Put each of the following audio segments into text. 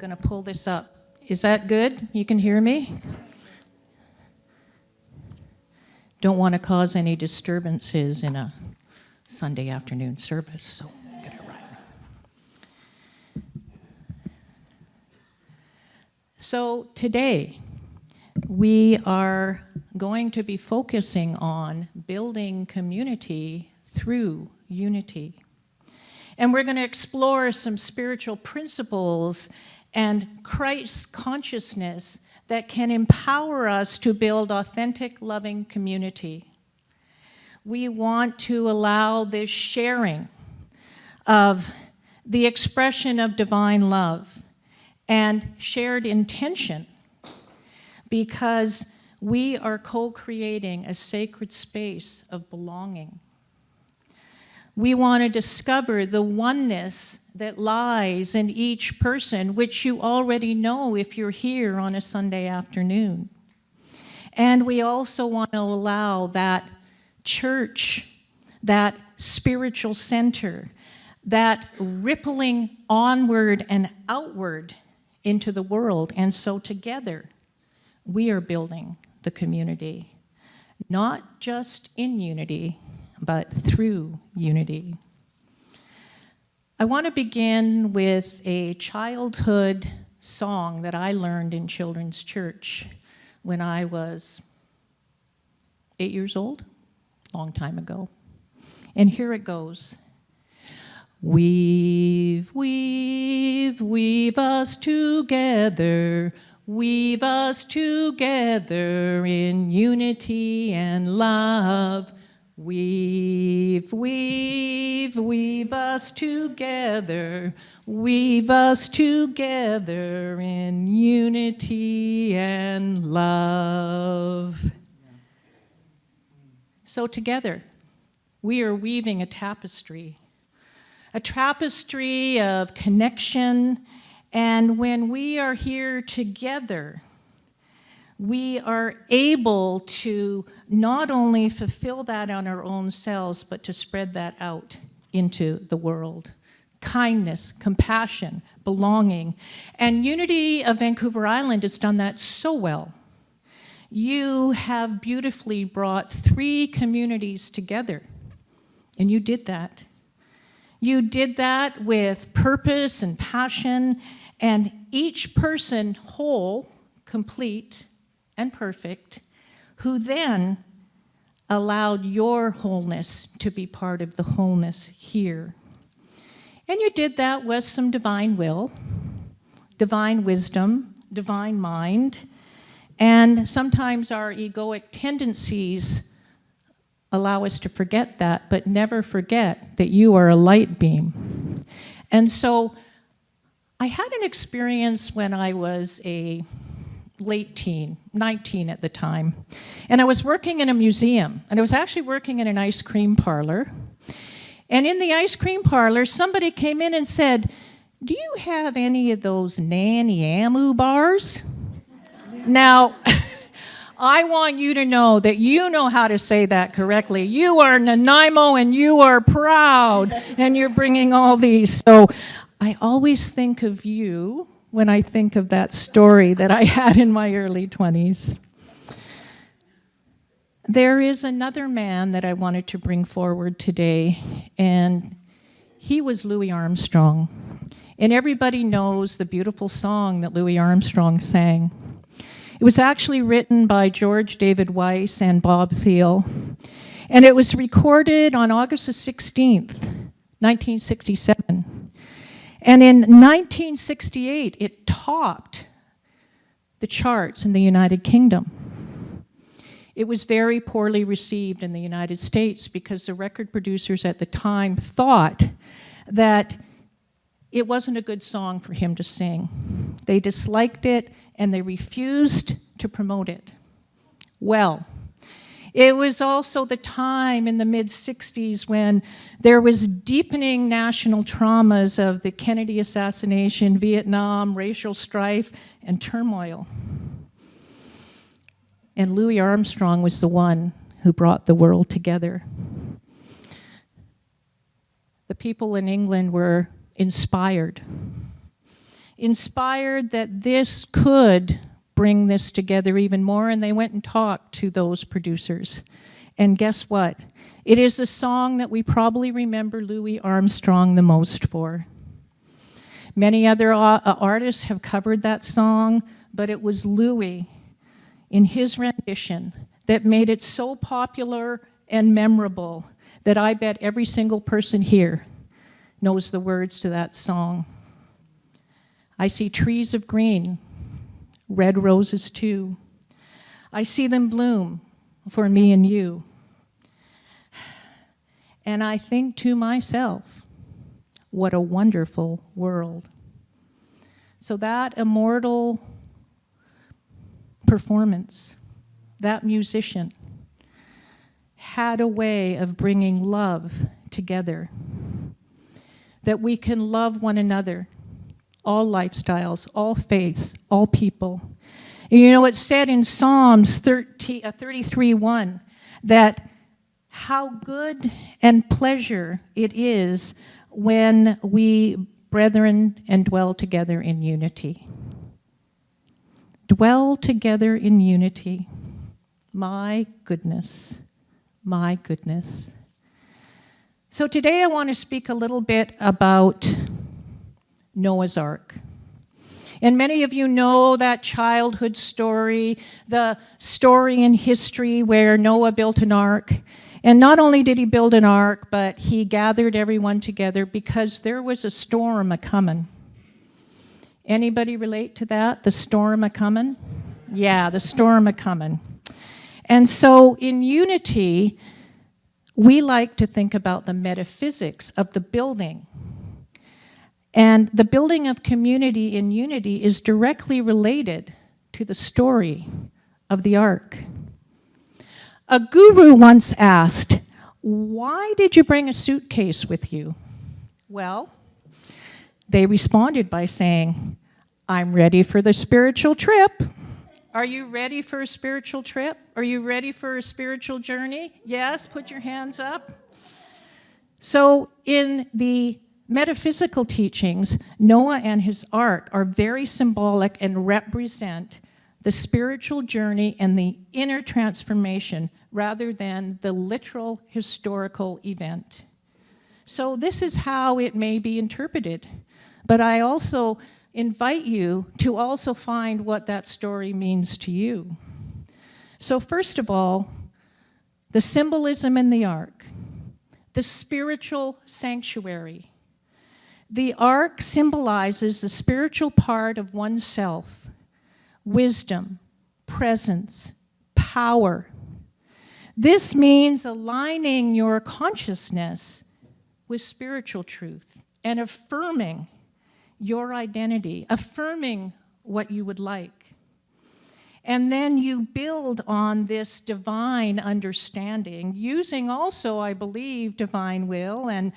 going to pull this up. Is that good? You can hear me? Don't want to cause any disturbances in a Sunday afternoon service, so get it right. So today, we are going to be focusing on building community through unity. And we're going to explore some spiritual principles and Christ consciousness that can empower us to build authentic, loving community. We want to allow this sharing of the expression of divine love and shared intention, because we are co-creating a sacred space of belonging. We want to discover the oneness that lies in each person, which you already know if you're here on a Sunday afternoon. And we also want to allow that church, that spiritual center, that rippling onward and outward into the world. And so together, we are building the community, not just in unity, but through unity. I want to begin with a childhood song that I learned in children's church when I was 8 years old, a long time ago. And here it goes. Weave us together. Weave us together in unity and love. Weave us together. Weave us together in unity and love. So together, we are weaving a tapestry of connection. And when we are here together, we are able to not only fulfill that on our own selves, but to spread that out into the world. Kindness, compassion, belonging. And Unity of Vancouver Island has done that so well. You have beautifully brought 3 communities together, and you did that. You did that with purpose and passion, and each person whole, complete, and perfect, who then allowed your wholeness to be part of the wholeness here. And you did that with some divine will, divine wisdom, divine mind, and sometimes our egoic tendencies allow us to forget that, but never forget that you are a light beam. And so I had an experience when I was a late teen, 19 at the time. And I was working in a museum, and I was actually working in an ice cream parlor. And in the ice cream parlor, somebody came in and said, "Do you have any of those Nanny Amu bars?" Now, I want you to know that you know how to say that correctly. You are Nanaimo, and you are proud, and you're bringing all these. So I always think of you when I think of that story that I had in my early 20s. There is another man that I wanted to bring forward today, and he was Louie Armstrong. And everybody knows the beautiful song that Louie Armstrong sang. It was actually written by George David Weiss and Bob Thiel, and it was recorded on August the 16th, 1967. And in 1968, it topped the charts in the United Kingdom. It was very poorly received in the United States because the record producers at the time thought that it wasn't a good song for him to sing. They disliked it and they refused to promote it. Well, it was also the time in the mid-60s when there was deepening national traumas of the Kennedy assassination, Vietnam, racial strife, and turmoil. And Louie Armstrong was the one who brought the world together. The people in England were inspired. inspired that this could bring this together even more, and they went and talked to those producers. And guess what? It is a song that we probably remember Louie Armstrong the most for. Many other artists have covered that song, but it was Louie, in his rendition, that made it so popular and memorable that I bet every single person here knows the words to that song. I see trees of green, red roses too. I see them bloom for me and you. And I think to myself, what a wonderful world. So that immortal performance, that musician, had a way of bringing love together, that we can love one another, all lifestyles, all faiths, all people. And you know, it's said in Psalms 33:1 that how good and pleasure it is when we, brethren, and dwell together in unity. Dwell together in unity. My goodness, my goodness. So today I want to speak a little bit about Noah's Ark. And many of you know that childhood story, the story in history where Noah built an ark. And not only did he build an ark, but he gathered everyone together because there was a storm a-coming. Anybody relate to that? The storm a-coming? Yeah, the storm a-coming. And so in unity, we like to think about the metaphysics of the building. And the building of community in unity is directly related to the story of the ark. A guru once asked, "Why did you bring a suitcase with you?" Well, they responded by saying, "I'm ready for the spiritual trip." Are you ready for a spiritual trip? Are you ready for a spiritual journey? Yes, put your hands up. So in the metaphysical teachings, Noah and his ark are very symbolic and represent the spiritual journey and the inner transformation rather than the literal historical event. So this is how it may be interpreted. But I also invite you to also find what that story means to you. So first of all, the symbolism in the ark, the spiritual sanctuary. The ark symbolizes the spiritual part of oneself, wisdom, presence, power. This means aligning your consciousness with spiritual truth and affirming your identity, affirming what you would like. And then you build on this divine understanding, using also, I believe, divine will and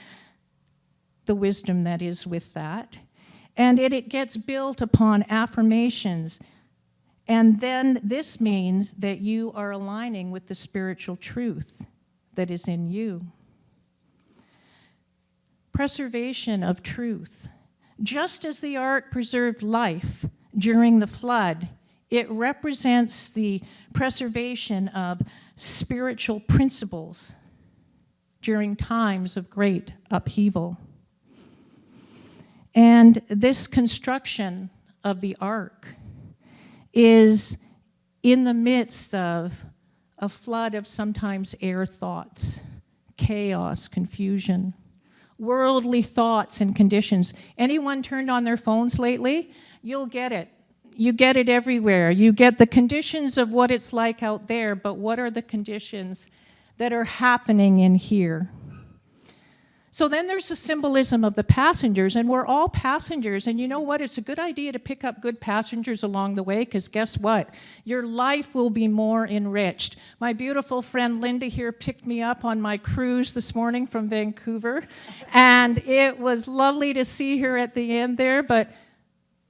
the wisdom that is with that. And it gets built upon affirmations. And then this means that you are aligning with the spiritual truth that is in you. Preservation of truth. Just as the ark preserved life during the flood, it represents the preservation of spiritual principles during times of great upheaval. And this construction of the ark is in the midst of a flood of sometimes air thoughts, chaos, confusion, worldly thoughts and conditions. Anyone turned on their phones lately? You'll get it. You get it everywhere. You get the conditions of what it's like out there, but what are the conditions that are happening in here? So then there's the symbolism of the passengers, and we're all passengers, and you know what? It's a good idea to pick up good passengers along the way, because guess what? Your life will be more enriched. My beautiful friend Linda here picked me up on my cruise this morning from Vancouver, and it was lovely to see her at the end there, but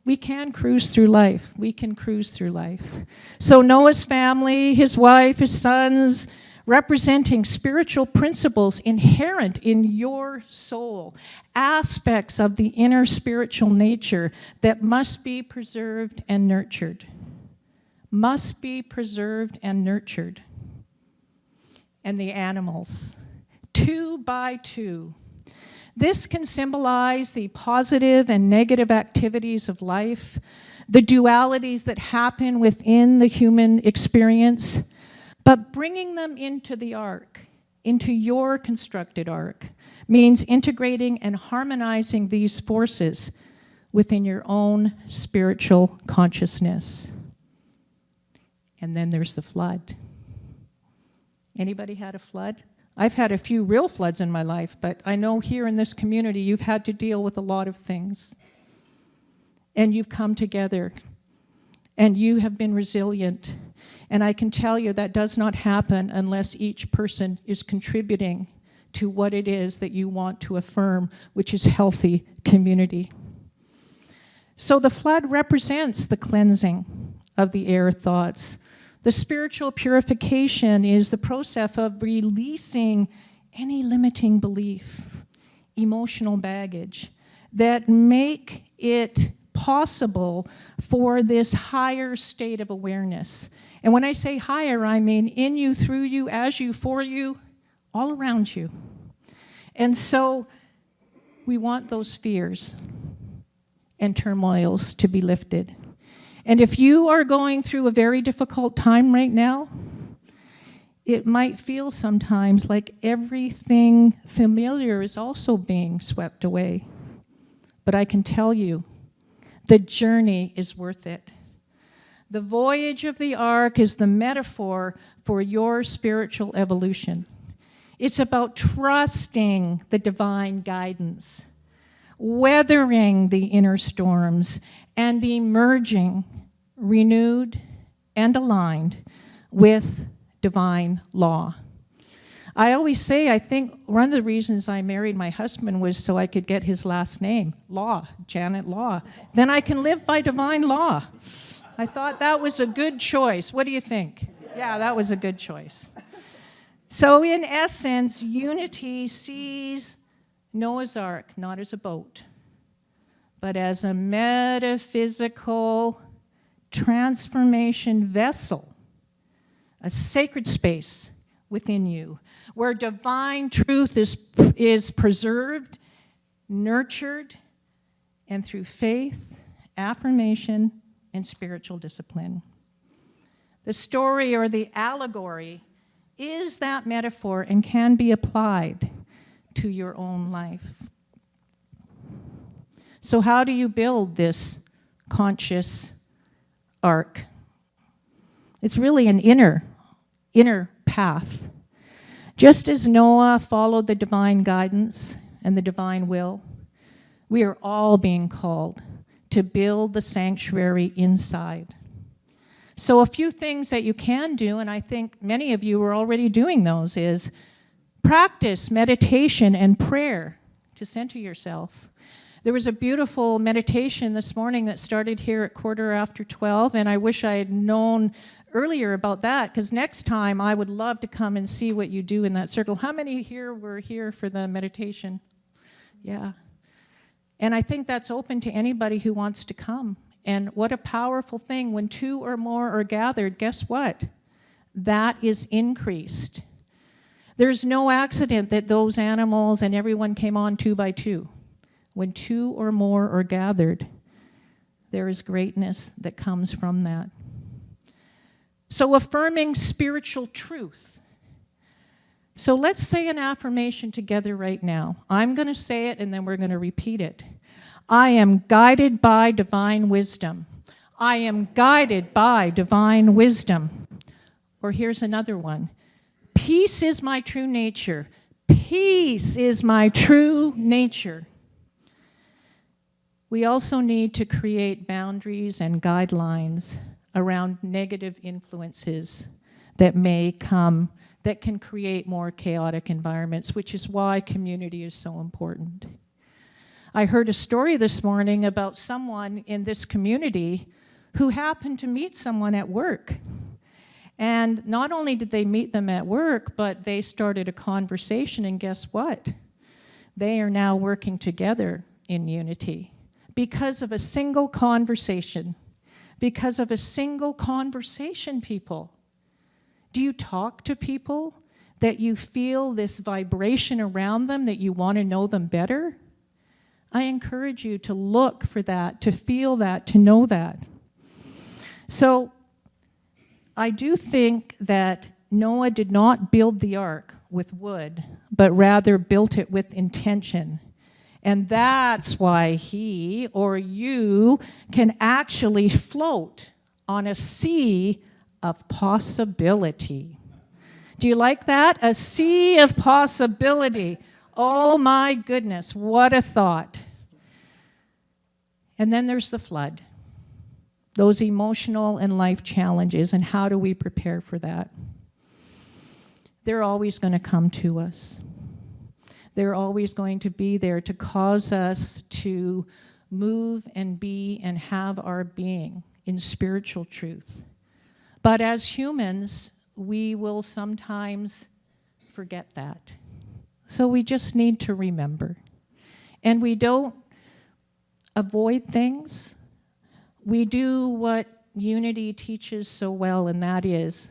we can cruise through life. We can cruise through life. So Noah's family, his wife, his sons, representing spiritual principles inherent in your soul, aspects of the inner spiritual nature that must be preserved and nurtured. Must be preserved and nurtured. And the animals, 2 by 2. This can symbolize the positive and negative activities of life, the dualities that happen within the human experience, but bringing them into the ark, into your constructed ark, means integrating and harmonizing these forces within your own spiritual consciousness. And then there's the flood. Anybody had a flood? I've had a few real floods in my life, but I know here in this community you've had to deal with a lot of things. And you've come together, and you have been resilient. And I can tell you that does not happen unless each person is contributing to what it is that you want to affirm, which is healthy community. So the flood represents the cleansing of the air thoughts. The spiritual purification is the process of releasing any limiting belief, emotional baggage, that make it possible for this higher state of awareness. And when I say higher, I mean in you, through you, as you, for you, all around you. And so we want those fears and turmoils to be lifted. And if you are going through a very difficult time right now, it might feel sometimes like everything familiar is also being swept away. But I can tell you, the journey is worth it. The voyage of the ark is the metaphor for your spiritual evolution. It's about trusting the divine guidance, weathering the inner storms, and emerging renewed and aligned with divine law. I always say, I think one of the reasons I married my husband was so I could get his last name, Law, Janet Law. Then I can live by divine law. I thought that was a good choice. What do you think? Yeah, that was a good choice. So in essence, unity sees Noah's Ark not as a boat, but as a metaphysical transformation vessel, a sacred space within you, where divine truth is preserved, nurtured, and through faith, affirmation, and spiritual discipline. The story or the allegory is that metaphor and can be applied to your own life. So how do you build this conscious ark? It's really an inner path. Just as Noah followed the divine guidance and the divine will, we are all being called to build the sanctuary inside. So a few things that you can do, and I think many of you are already doing those, is practice meditation and prayer to center yourself. There was a beautiful meditation this morning that started here at 12:15, and I wish I had known earlier about that, because next time I would love to come and see what you do in that circle. How many here were here for the meditation? Yeah. And I think that's open to anybody who wants to come. And what a powerful thing. When 2 or more are gathered, guess what? That is increased. There's no accident that those animals and everyone came on 2 by 2. When 2 or more are gathered, there is greatness that comes from that. So affirming spiritual truth. So let's say an affirmation together right now. I'm going to say it and then we're going to repeat it. I am guided by divine wisdom. I am guided by divine wisdom. Or here's another one. Peace is my true nature. Peace is my true nature. We also need to create boundaries and guidelines around negative influences that may come, that can create more chaotic environments, which is why community is so important. I heard a story this morning about someone in this community who happened to meet someone at work. And not only did they meet them at work, but they started a conversation, and guess what? They are now working together in unity because of a single conversation. Because of a single conversation, people. Do you talk to people that you feel this vibration around them, that you want to know them better? I encourage you to look for that, to feel that, to know that. So I do think that Noah did not build the ark with wood, but rather built it with intention. And that's why he or you can actually float on a sea of possibility. Do you like that? A sea of possibility. Oh my goodness, what a thought. And then there's the flood. Those emotional and life challenges, and how do we prepare for that? They're always going to come to us. They're always going to be there to cause us to move and be and have our being in spiritual truth. But as humans, we will sometimes forget that. So we just need to remember. And we don't avoid things. We do what unity teaches so well, and that is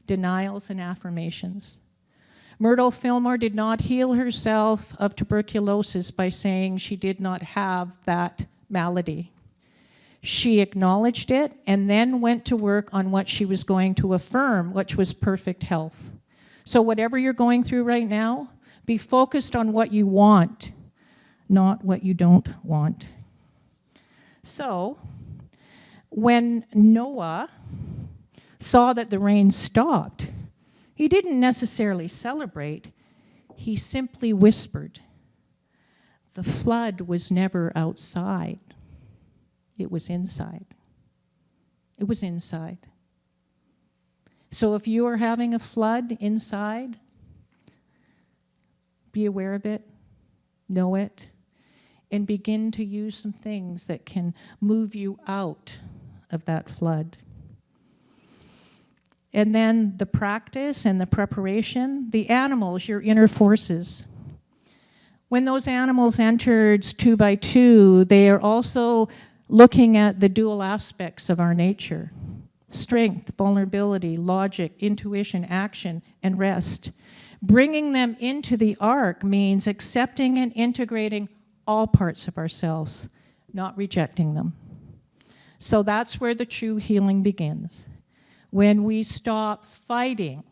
denials and affirmations. Myrtle Fillmore did not heal herself of tuberculosis by saying she did not have that malady. She acknowledged it and then went to work on what she was going to affirm, which was perfect health. So whatever you're going through right now, be focused on what you want, not what you don't want. So when Noah saw that the rain stopped, he didn't necessarily celebrate. He simply whispered. The flood was never outside. It was inside. It was inside. So if you are having a flood inside, be aware of it, know it, and begin to use some things that can move you out of that flood. And then the practice and the preparation, the animals, your inner forces. When those animals entered 2 by 2, they are also looking at the dual aspects of our nature. Strength, vulnerability, logic, intuition, action, and rest. Bringing them into the ark means accepting and integrating all parts of ourselves, not rejecting them. So that's where the true healing begins. When we stop fighting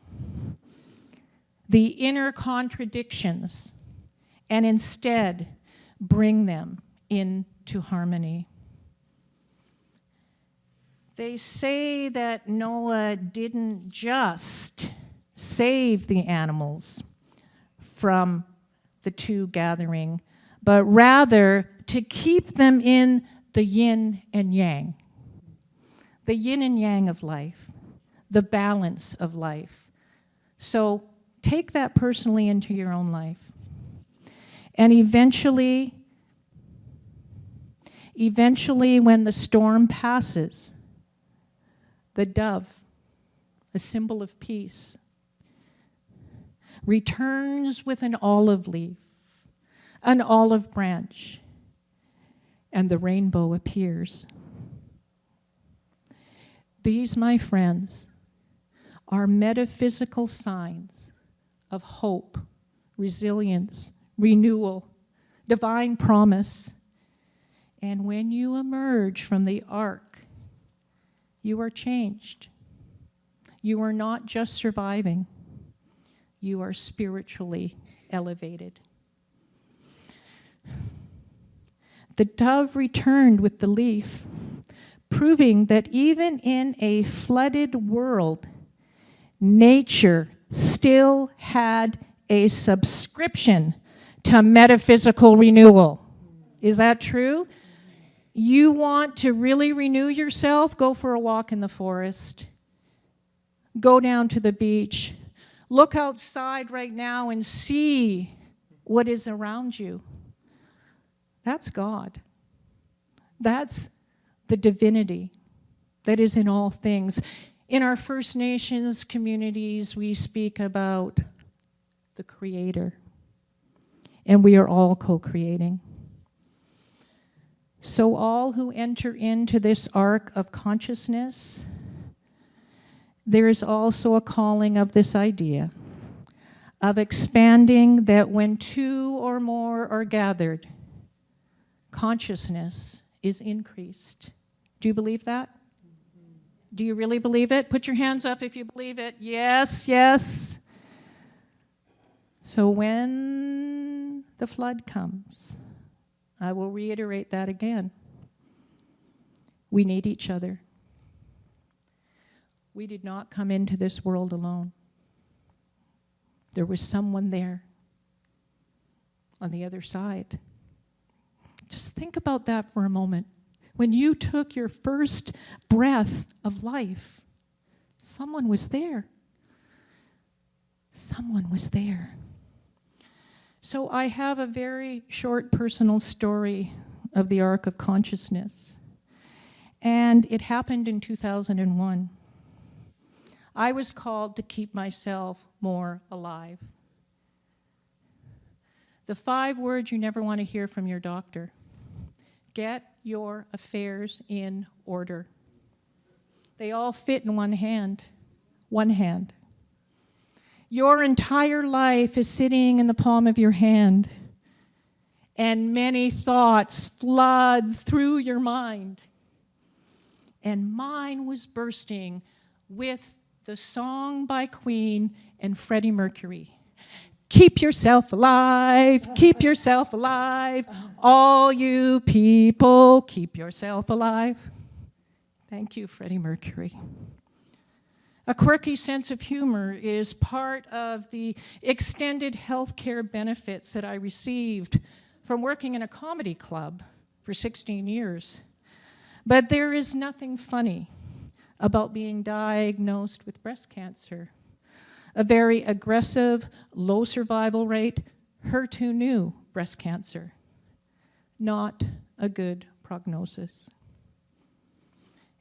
the inner contradictions and instead bring them into harmony. They say that Noah didn't just save the animals from the 2 gathering, but rather to keep them in the yin and yang. The yin and yang of life. The balance of life. So take that personally into your own life. And eventually, when the storm passes, the dove, a symbol of peace, returns with an olive leaf, an olive branch, and the rainbow appears. These, my friends, are metaphysical signs of hope, resilience, renewal, divine promise. And when you emerge from the ark, you are changed. You are not just surviving. You are spiritually elevated. The dove returned with the leaf, proving that even in a flooded world, nature still had a subscription to metaphysical renewal. Is that true? You want to really renew yourself? Go for a walk in the forest. Go down to the beach. Look outside right now and see what is around you. That's God. That's the divinity that is in all things. In our First Nations communities, we speak about the Creator, and we are all co-creating. So all who enter into this arc of consciousness, there is also a calling of this idea of expanding that when two or more are gathered, consciousness is increased. Do you believe that? Do you really believe it? Put your hands up if you believe it. Yes, yes. So when the flood comes, I will reiterate that again. We need each other. We did not come into this world alone. There was someone there on the other side. Just think about that for a moment. When you took your first breath of life, someone was there. Someone was there. So I have a very short personal story of the arc of consciousness. And it happened in 2001. I was called to keep myself more alive. The 5 words you never want to hear from your doctor. Get your affairs in order. They all fit in one hand. One hand. Your entire life is sitting in the palm of your hand, and many thoughts flood through your mind. And mine was bursting with the song by Queen and Freddie Mercury. Keep yourself alive, keep yourself alive. All you people, keep yourself alive. Thank you, Freddie Mercury. A quirky sense of humor is part of the extended healthcare benefits that I received from working in a comedy club for 16 years. But there is nothing funny about being diagnosed with breast cancer. A very aggressive, low survival rate, HER2-new breast cancer. Not a good prognosis.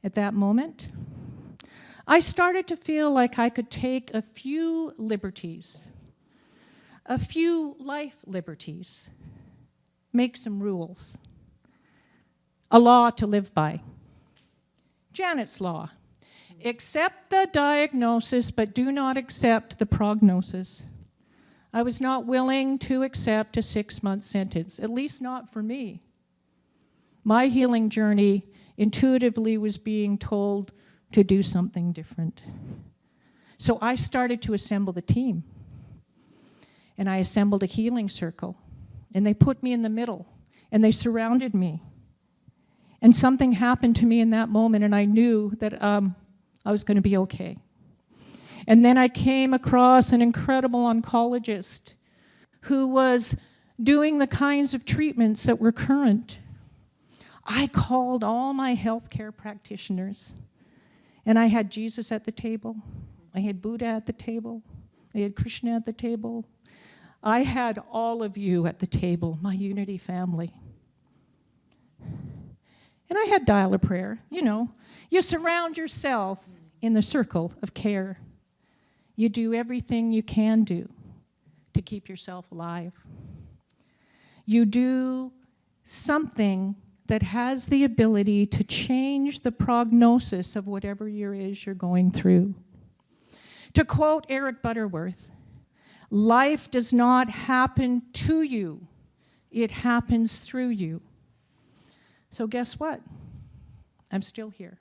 At that moment, I started to feel like I could take a few liberties, a few life liberties, make some rules, a law to live by. Janet's Law. Accept the diagnosis, but do not accept the prognosis. I was not willing to accept a 6-month sentence, at least not for me. My healing journey intuitively was being told to do something different. So I started to assemble the team. And I assembled a healing circle. And they put me in the middle. And they surrounded me. And something happened to me in that moment, and I knew that I was going to be okay. And then I came across an incredible oncologist who was doing the kinds of treatments that were current. I called all my healthcare practitioners, and I had Jesus at the table. I had Buddha at the table. I had Krishna at the table. I had all of you at the table, my unity family. And I had dial a prayer, you know. You surround yourself in the circle of care. You do everything you can do to keep yourself alive. You do something that has the ability to change the prognosis of whatever you're going through. To quote Eric Butterworth, life does not happen to you, it happens through you. So guess what? I'm still here.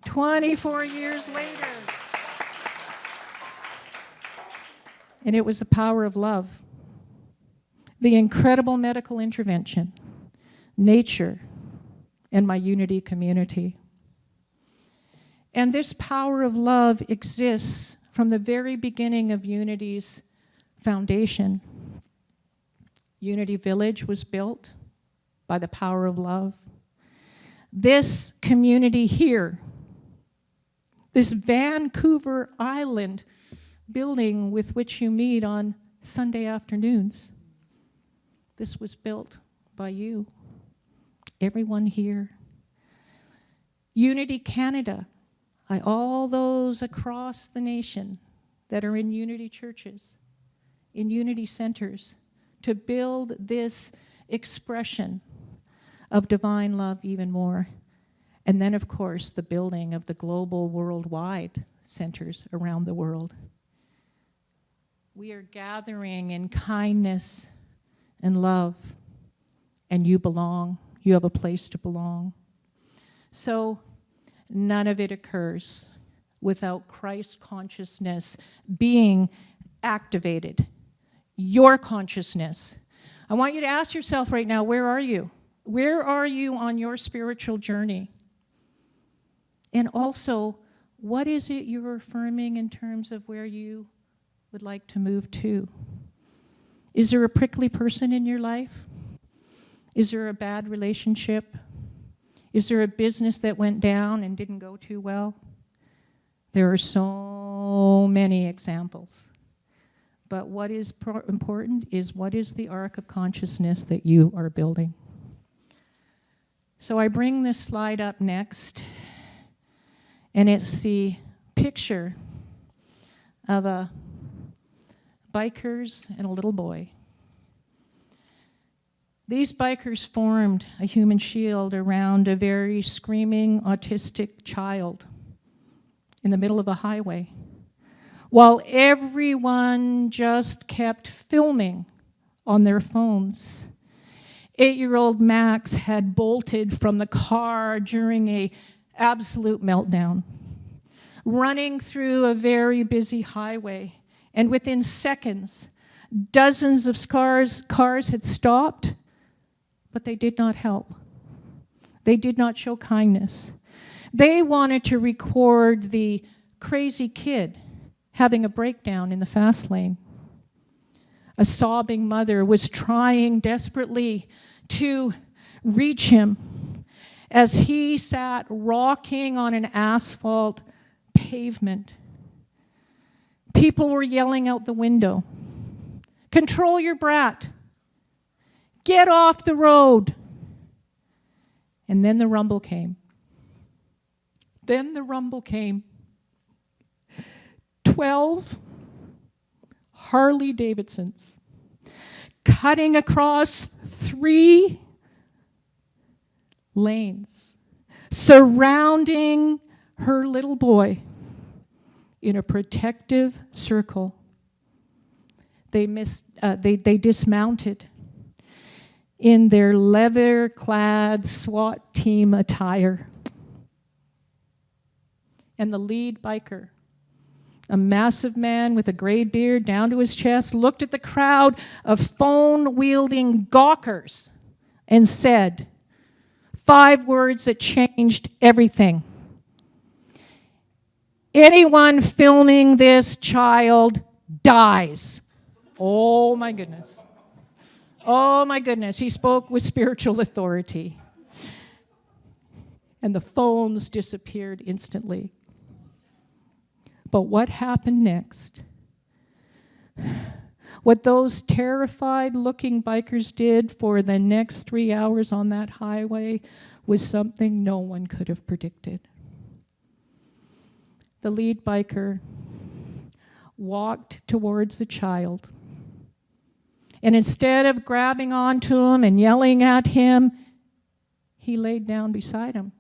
24 years later. And it was the power of love, the incredible medical intervention, nature, and my unity community. And this power of love exists from the very beginning of Unity's foundation. Unity Village was built by the power of love. This community here, this Vancouver Island building with which you meet on Sunday afternoons, this was built by you, everyone here. Unity Canada, all those across the nation that are in unity churches, in unity centers, to build this expression of divine love even more. And then, of course, the building of the global worldwide centers around the world. We are gathering in kindness and love, and you belong. You have a place to belong. So none of it occurs without Christ consciousness being activated. Your consciousness. I want you to ask yourself right now, where are you? Where are you on your spiritual journey? And also, what is it you're affirming in terms of where you would like to move to? Is there a prickly person in your life? Is there a bad relationship? Is there a business that went down and didn't go too well? There are so many examples. But what is important is, what is the arc of consciousness that you are building? So I bring this slide up next, and it's the picture of a bikers and a little boy. These bikers formed a human shield around a very screaming autistic child in the middle of a highway, while everyone just kept filming on their phones. 8-year-old Max had bolted from the car during an absolute meltdown, running through a very busy highway, and within seconds, dozens of cars had stopped, but they did not help. They did not show kindness. They wanted to record the crazy kid having a breakdown in the fast lane. A sobbing mother was trying desperately to reach him as he sat rocking on an asphalt pavement. People were yelling out the window, "Control your brat. Get off the road." And then the rumble came. 12 Harley Davidsons cutting across 3 lanes, surrounding her little boy in a protective circle. They dismounted in their leather-clad SWAT team attire. And the lead biker, a massive man with a gray beard down to his chest, looked at the crowd of phone-wielding gawkers and said 5 words that changed everything. "Anyone filming this child dies." Oh my goodness. Oh my goodness. He spoke with spiritual authority. And the phones disappeared instantly. But what happened next? What those terrified-looking bikers did for the next 3 hours on that highway was something no one could have predicted. The lead biker walked towards the child, and instead of grabbing onto him and yelling at him, he laid down beside him.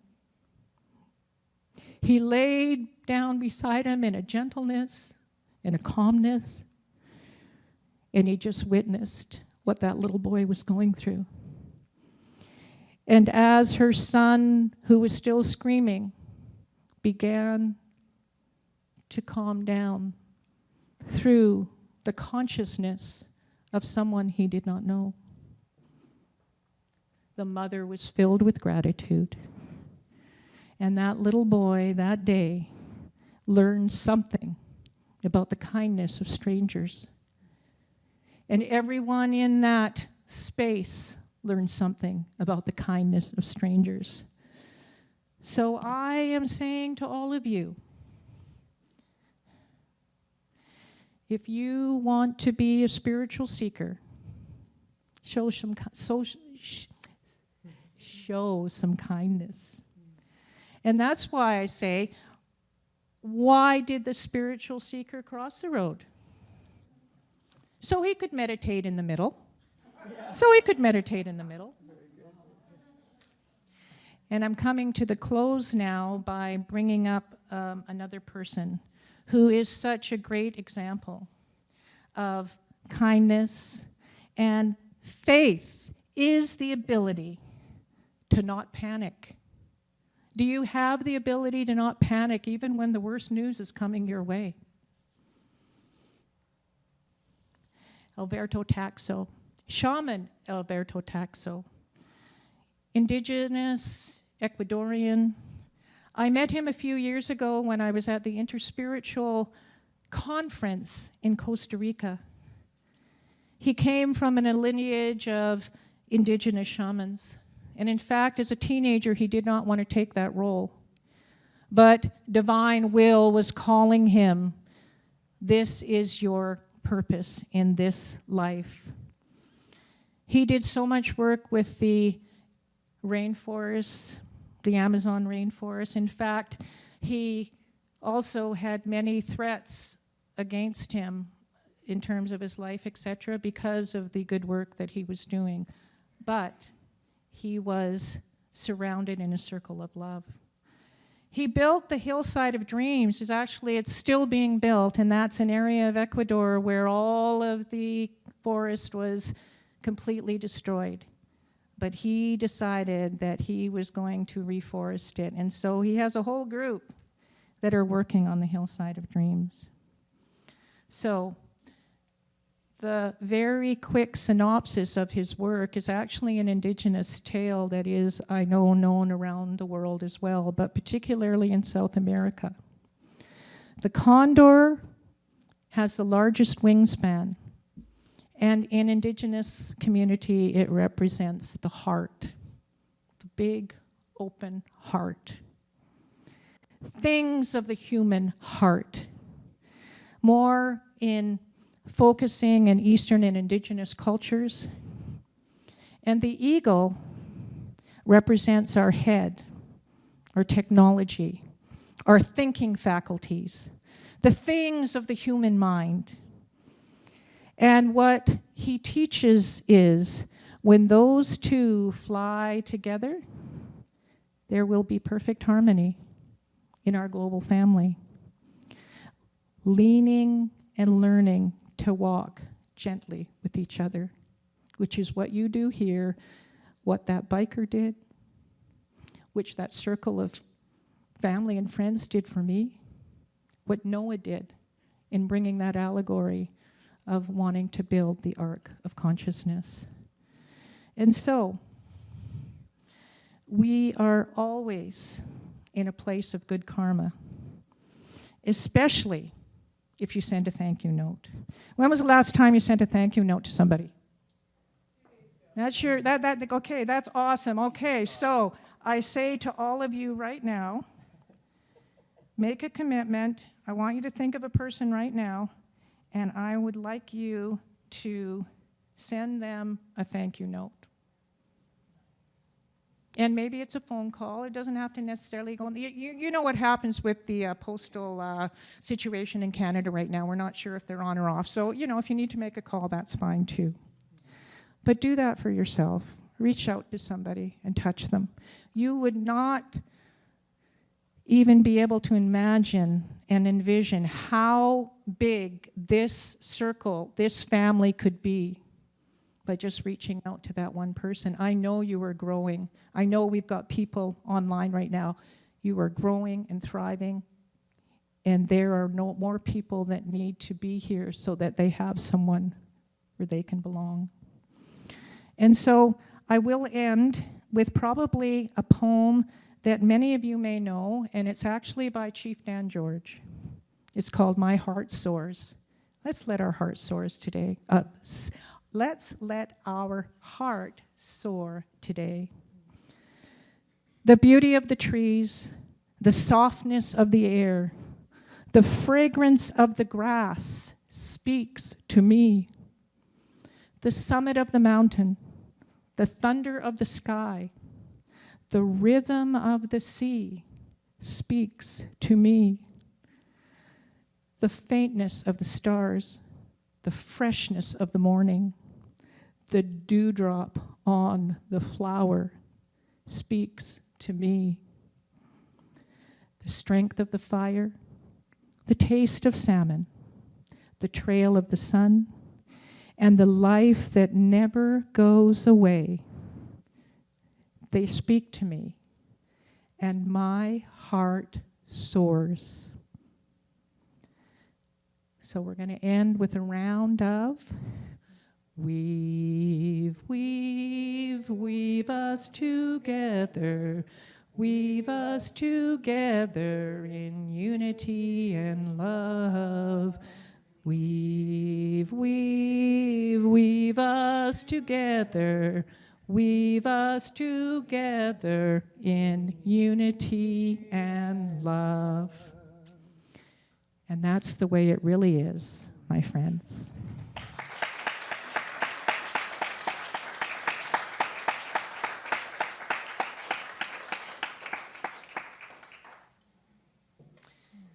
He laid down beside him in a gentleness, in a calmness, and he just witnessed what that little boy was going through. And as her son, who was still screaming, began to calm down through the consciousness of someone he did not know, the mother was filled with gratitude. And that little boy that day learned something about the kindness of strangers. And everyone in that space learned something about the kindness of strangers. So I am saying to all of you, if you want to be a spiritual seeker, show some kindness. And that's why I say, Why did the spiritual seeker cross the road? So he could meditate in the middle. And I'm coming to the close now by bringing up another person who is such a great example of kindness, and faith is the ability to not panic. Do you have the ability to not panic even when the worst news is coming your way? Alverto Taxo, shaman Alverto Taxo, indigenous, Ecuadorian. I met him a few years ago when I was at the Interspiritual Conference in Costa Rica. He came from a lineage of indigenous shamans. And in fact, as a teenager, he did not want to take that role. But divine will was calling him, this is your purpose in this life. He did so much work with the rainforests, the Amazon rainforest. In fact, he also had many threats against him in terms of his life, etc., because of the good work that he was doing. But he was surrounded in a circle of love. He built the Hillside of Dreams. It's still being built, and that's an area of Ecuador where all of the forest was completely destroyed. But he decided that he was going to reforest it, and so he has a whole group that are working on the Hillside of Dreams. So the very quick synopsis of his work is actually an indigenous tale that is, I know, known around the world as well, but particularly in South America. The condor has the largest wingspan, and in indigenous community, it represents the heart, the big, open heart. Things of the human heart. More in focusing in Eastern and indigenous cultures. And the eagle represents our head, our technology, our thinking faculties, the things of the human mind. And what he teaches is when those two fly together, there will be perfect harmony in our global family. Leaning and learning to walk gently with each other, which is what you do here, what that biker did, which that circle of family and friends did for me, what Noah did in bringing that allegory of wanting to build the ark of consciousness. And so, we are always in a place of good karma, especially if you send a thank you note. When was the last time you sent a thank you note to somebody? Okay, that's awesome. Okay, so I say to all of you right now, make a commitment. I want you to think of a person right now, and I would like you to send them a thank you note. And maybe it's a phone call. It doesn't have to necessarily go. You know what happens with the postal situation in Canada right now. We're not sure if they're on or off. So, if you need to make a call, that's fine too. But do that for yourself. Reach out to somebody and touch them. You would not even be able to imagine and envision how big this circle, this family could be by just reaching out to that one person. I know you are growing. I know we've got people online right now. You are growing and thriving, and there are no more people that need to be here so that they have someone where they can belong. And so I will end with probably a poem that many of you may know, and it's actually by Chief Dan George. It's called My Heart Soars. Let's let our heart soars today. Let's let our heart soar today. The beauty of the trees, the softness of the air, the fragrance of the grass speaks to me. The summit of the mountain, the thunder of the sky, the rhythm of the sea speaks to me. The faintness of the stars, the freshness of the morning, the dewdrop on the flower speaks to me. The strength of the fire, the taste of salmon, the trail of the sun, and the life that never goes away. They speak to me, and my heart soars. So we're going to end with a round of weave, weave, weave us together. Weave us together in unity and love. Weave, weave, weave us together. Weave us together in unity and love. And that's the way it really is, my friends.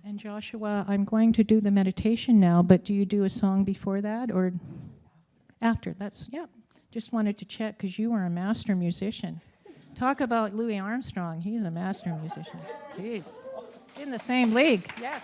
And Joshua, I'm going to do the meditation now, but do you do a song before that or after? That's, yeah. Just wanted to check because you are a master musician. Talk about Louie Armstrong. He's a master musician. Jeez. In the same league. Yeah.